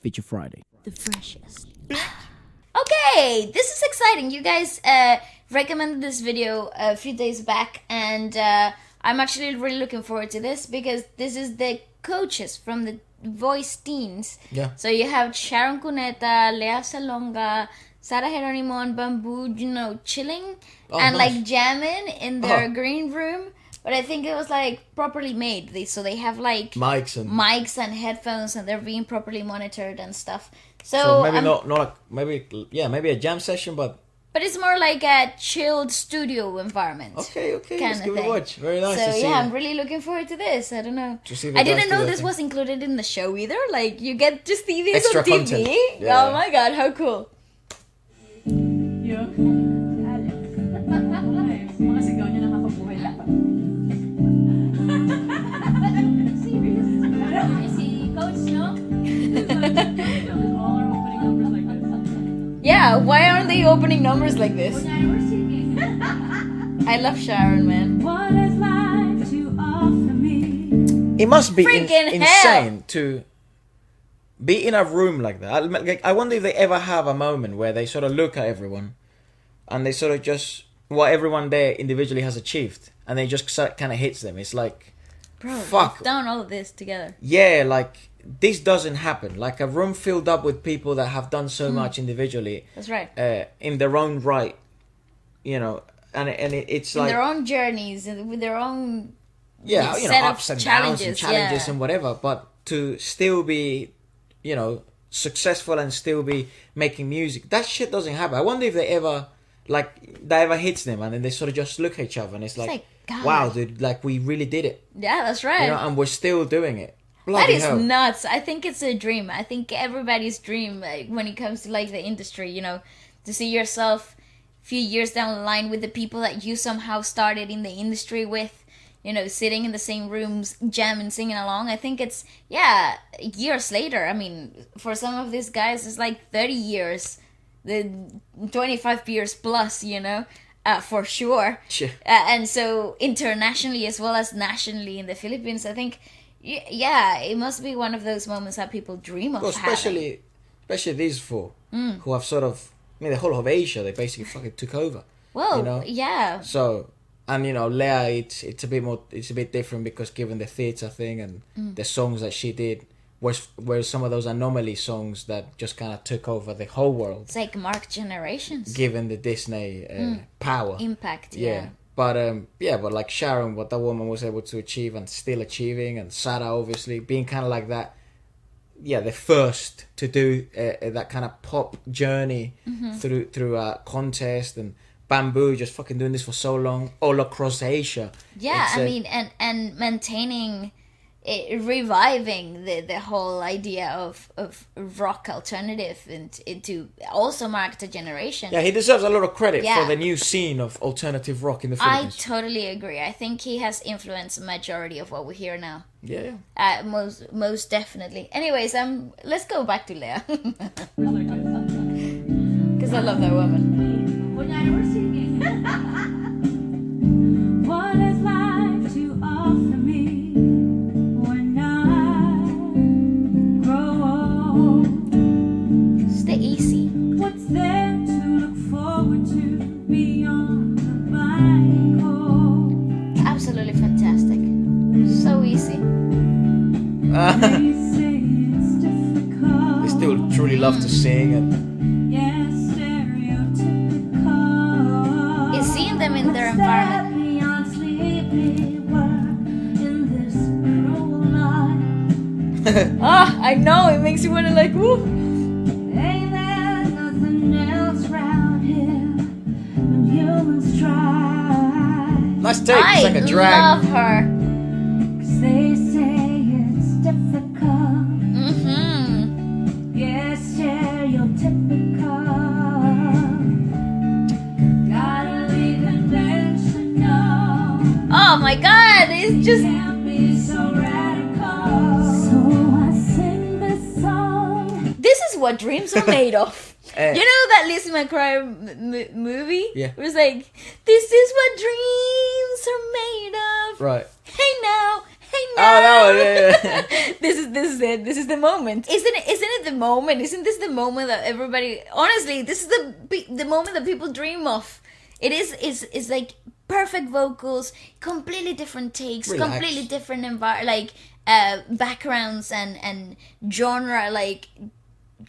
Feature Friday. The freshest. Okay, this is exciting. You guys recommended this video a few days back, and I'm actually really looking forward to this because this is the coaches from the Voice Teens. Yeah. So you have Sharon Cuneta, Lea Salonga, Sarah Geronimo, and Bamboo, chilling and nice. like jamming in their green room. But I think it was like properly made. So they have like mics and headphones, and they're being properly monitored and stuff. So maybe not like maybe a jam session, but it's more like a chilled studio environment. Okay, let's give it a watch. Very nice. So to see I'm really looking forward to this. I don't know. I I didn't know this was included in the show either. Like you get to see this Extra on TV. content. Yeah. Oh my god, how cool! Mga sigaw niya nakakabuhay dapat. Si Coach, no? All are opening numbers like this. Yeah, why aren't they opening numbers like this? We're singing. I love Sharon, man. What is life to offer me? It must be Freaking insane to be in a room like that. I wonder if they ever have a moment where they sort of look at everyone and they sort of just what everyone there individually has achieved, and they just kind of hits them. It's like, Bro, fuck. we've done all of this together. Yeah, like this doesn't happen. Like a room filled up with people that have done so much individually. That's right. In their own right, and it's In like their own journeys and with their own set of ups and downs and challenges yeah. and whatever. But to still be, successful and still be making music, that shit doesn't happen. I wonder if that ever hits them, and then they sort of just look at each other and it's like God. wow, dude, like we really did it. Yeah, that's right. And we're still doing it. That Bloody is hell. nuts. I think it's a dream. I think everybody's dream when it comes to like the industry, to see yourself a few years down the line with the people that you somehow started in the industry with, sitting in the same rooms, jamming, singing along. I think it's, years later. I mean, for some of these guys, it's like 30 years, the 25 years plus, for sure. Sure. And so internationally as well as nationally in the Philippines, I think, it must be one of those moments that people dream of having. Especially these four who have sort of, the whole of Asia, they basically fucking took over. Well, yeah. So, and Lea, it's a bit different because given the theatre thing and the songs that she did, were some of those anomaly songs that just kind of took over the whole world. It's like marked generations. Given the Disney power. Impact, But like Sharon, what that woman was able to achieve and still achieving, and Sarah obviously being kind of like that, the first to do that kind of pop journey through a contest, and Bamboo just fucking doing this for so long all across Asia. Yeah, and maintaining, reviving the whole idea of rock alternative and to also mark the generation. Yeah, he deserves a lot of credit for the new scene of alternative rock in the Philippines. I totally agree. I think he has influenced the majority of what we hear now. Yeah. Most definitely. Anyways, let's go back to Lea. Because I love that woman. We're singing. What is life to offer me when I grow old? Stay easy. What's there to look forward to beyond the blank hole? Absolutely fantastic. So easy. They say it's difficult. They still truly love to sing and Yes, stereotypical. Is seeing them in their environment. I know, it makes you want to like, woo. Ain't there nothing else round here when humans try? nice take. It's like a I drag. love her. 'Cause they say it's difficult. Yes, stereotypical. Gotta be conventional. Oh my god, it's just Can't be so radical. So I sing this song. this is what dreams are made of. Eh. You know that Lizzie McCray movie? Yeah. It was like, this is what dreams are made of. Right. Hey now, I know. Oh no! Yeah. This is it. This is the moment. Isn't it the moment? Isn't this the moment that everybody? Honestly, this is the moment that people dream of. It is like perfect vocals, completely different takes, Relax. completely different backgrounds and genre. Like,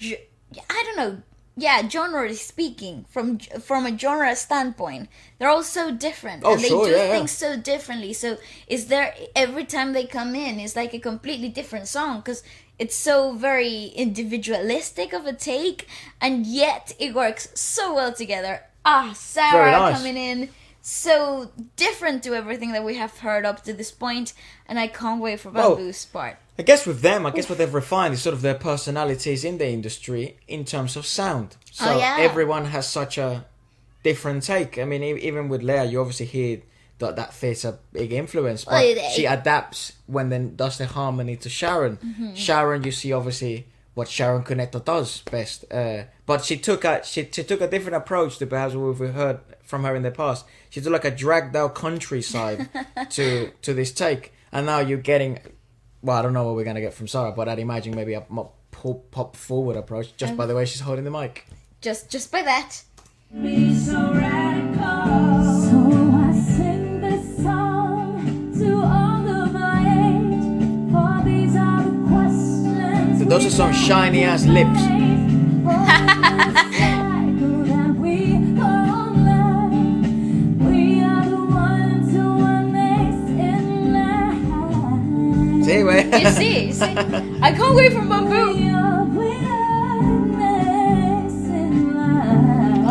I don't know. Yeah, genre speaking, from a genre standpoint, they're all so different, Oh, and they sure, do yeah. things so differently. So, is there every time they come in, it's like a completely different song because it's so very individualistic of a take, and yet it works so well together. Sarah Very nice. coming in, so different to everything that we have heard up to this point, and I can't wait for Well, Bamboo's part. I guess with them, what they've refined is sort of their personalities in the industry in terms of sound. So yeah. everyone has such a different take. I mean, even with Lea, you obviously hear that there's a big influence, but she adapts when then does the harmony to Sharon. Mm-hmm. Sharon, you see obviously what Sharon Cuneta does best, but she took a different approach to perhaps what we've heard from her in the past. She took like a dragged out countryside to this take, and now you're getting. Well, I don't know what we're gonna get from Sarah, but I'd imagine maybe a more pop forward approach just by the way she's holding the mic. Just by that. Be so radical. So I sing this song to all of my age. For these are the questions. So those are some shiny ass lips. See, wait. You see, I can't wait for Bamboo.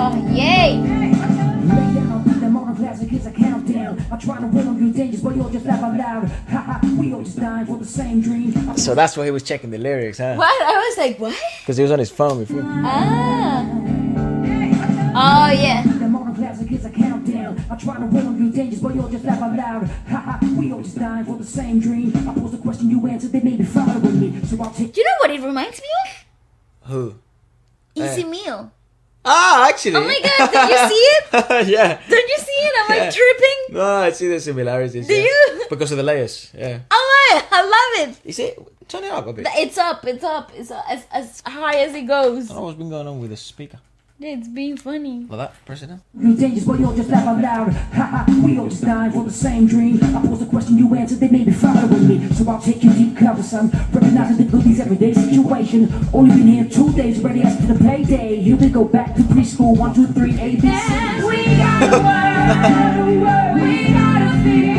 Oh, yay! So that's why he was checking the lyrics, huh? What? I was like, what? Because he was on his phone before. Ah. Oh, yeah. I try to win on you dangerous, but you'll just laugh out loud. Haha, we all just dying for the same dream. I pose the question, you answer, they may be following me. So I'll take. Do you know what it reminds me of? Who? Easy Meal. Ah, actually. Oh my god, did you see it? Yeah. Don't you see it? Am I Yeah. tripping? No, I see the similarities. Do yeah. you? Because of the layers, yeah. I love it. Is it? Turn it up a bit. It's up. It's as high as it goes. I don't know what's been going on with the speaker. It's being funny. Like that, press it down. You dangerous, but you'll just laugh out loud. Haha, we all just dying for the same dream. I pose the question, you answer, they may be following me. So I'll take you deep cover, son. Recognizing the difficulties, everyday situation. Only been here 2 days, ready asking for the payday. Here we go back to preschool, 1, 2, 3, ABC. And we gotta work, we gotta feel.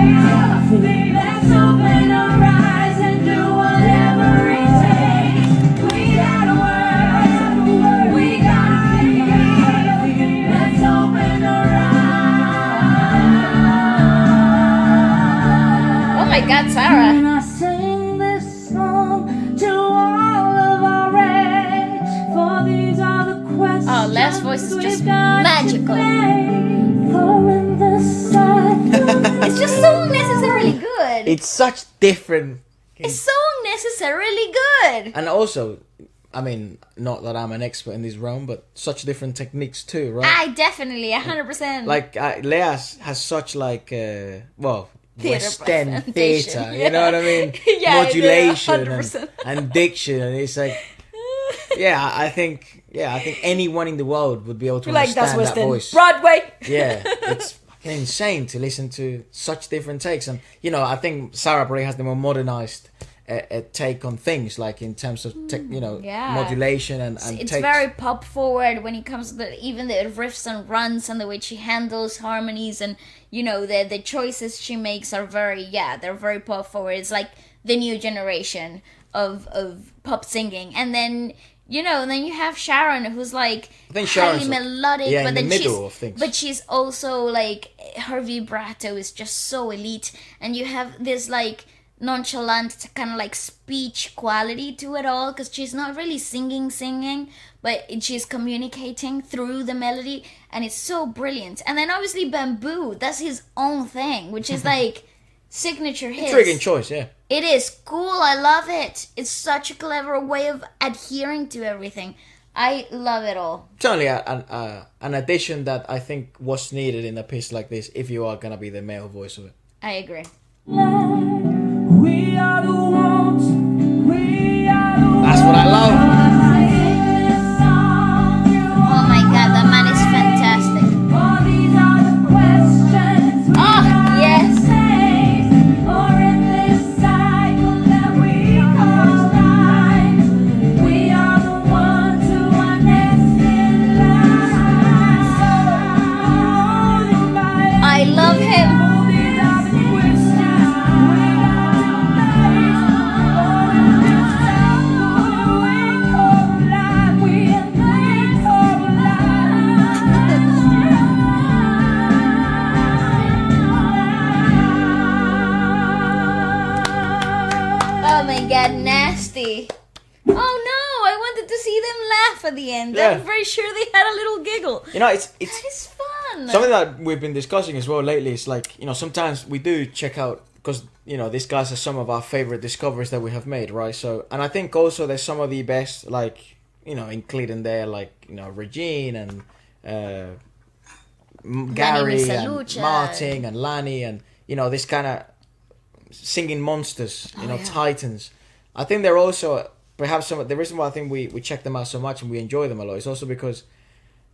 Let's open our eyes and do whatever it takes. We gotta work, we gotta feel. Let's open our eyes. Oh my god, Sarah. And I sing this song to all of our age. For these are the questions. Oh, Lea's voice is just we've got magical. today. For in the side. It's just so unnecessarily good. It's such different. It's so unnecessarily good. And also, I mean, not that I'm an expert in this realm, but such different techniques too, right? I definitely 100%. Like Lea has such like Theatre West End presentation, theatre, you know what I mean? Yeah, Modulation 100%. and diction, and it's like, I think anyone in the world would be able to like that's understand West that End. voice. Broadway. Yeah, it's fucking insane to listen to such different takes, and I think Sarah probably has the more modernized take on things, like in terms of Yeah. modulation and It's takes. very pop forward when it comes to even the riffs and runs and the way she handles harmonies, and the choices she makes are they're very pop forward. It's like the new generation of pop singing. And then then you have Sharon, who's like I think highly Sharon's melodic, in but the then middle of things. but she's also like her vibrato is just so elite, and you have this like nonchalant kind of like speech quality to it all, because she's not really singing, but she's communicating through the melody, and it's so brilliant. And then obviously Bamboo does his own thing, which is like signature hits. Intriguing choice, yeah. It is cool. I love it. It's such a clever way of adhering to everything. I love it all. Certainly an addition that I think was needed in a piece like this, if you are gonna be the male voice of it. I agree. We are the ones. We are the ones. That's what I love. Oh my god, that man is fantastic. All these are the questions we Oh, yes. face, or in this cycle that we call life. We are the ones who are next in line. I love him. All these are the questions we got to face, or in this cycle we call life. We call Oh my god, nasty. Oh no, I wanted to see them laugh at the end. Yeah. I'm very sure they had a little giggle. You know, it's That is fun. something that we've been discussing as well lately. Is like, you know, sometimes we do check out, because, you know, these guys are some of our favorite discoveries that we have made, right? So, and I think also there's some of the best, like, you know, including there, like, you know, Regine and Gary and Misalucha. Martin and Lani, and, you know, this kind of singing monsters, you know, yeah. titans. I think they're also perhaps some. The reason why I think we check them out so much and we enjoy them a lot is also because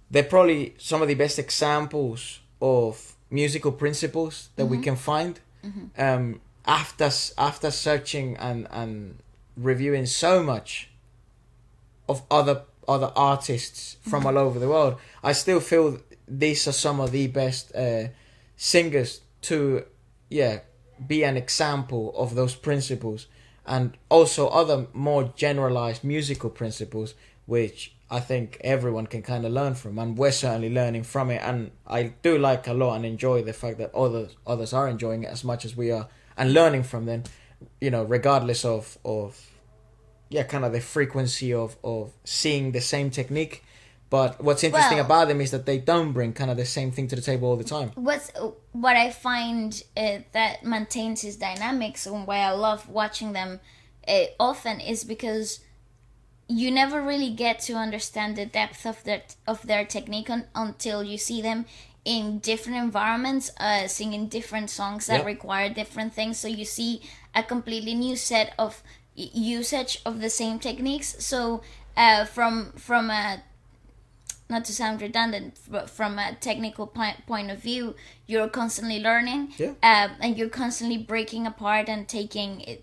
they're probably some of the best examples of musical principles that we can find. After searching and reviewing so much of other artists from all over the world, I still feel these are some of the best singers to be an example of those principles, and also other more generalized musical principles which I think everyone can kind of learn from, and we're certainly learning from it. And I do like a lot and enjoy the fact that others are enjoying it as much as we are and learning from them, you know, regardless of kind of the frequency of seeing the same technique. But what's interesting Well- about them is that they don't bring kind of the same thing to the table all the time. What I find that maintains his dynamics and why I love watching them often is because you never really get to understand the depth of their technique until you see them in different environments, singing different songs that Yep. require different things. So you see a completely new set of usage of the same techniques. So from a, not to sound redundant, but from a technical point of view, you're constantly learning, Yeah. and you're constantly breaking apart and taking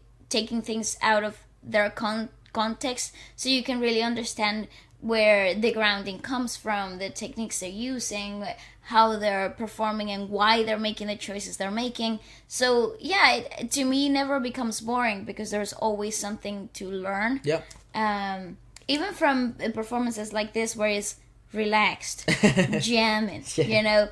things out of their context, so you can really understand where the grounding comes from, the techniques they're using, how they're performing, and why they're making the choices they're making. So yeah, it to me never becomes boring because there's always something to learn. Yeah. Even from performances like this where it's relaxed, jamming, you know,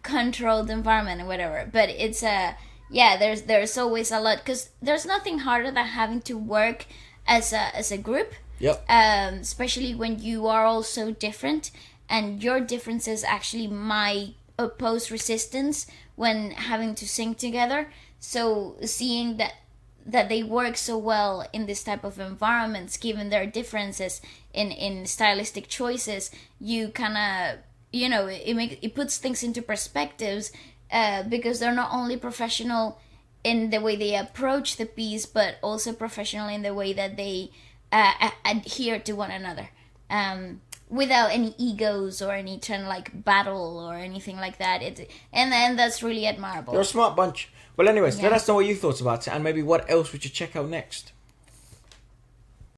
controlled environment and whatever. But it's there's always a lot, because there's nothing harder than having to work as a group. Yep. Especially when you are all so different, and your differences actually might oppose resistance when having to sing together. So seeing that they work so well in this type of environments, given their differences in stylistic choices, you kind of, you know, it puts things into perspectives, because they're not only professional in the way they approach the piece, but also professional in the way that they adhere to one another, without any egos or any trying to like battle or anything like that. And then that's really admirable. They're a smart bunch. Well, anyways, Yeah. let us know what you thought about it, and maybe what else we should check out next.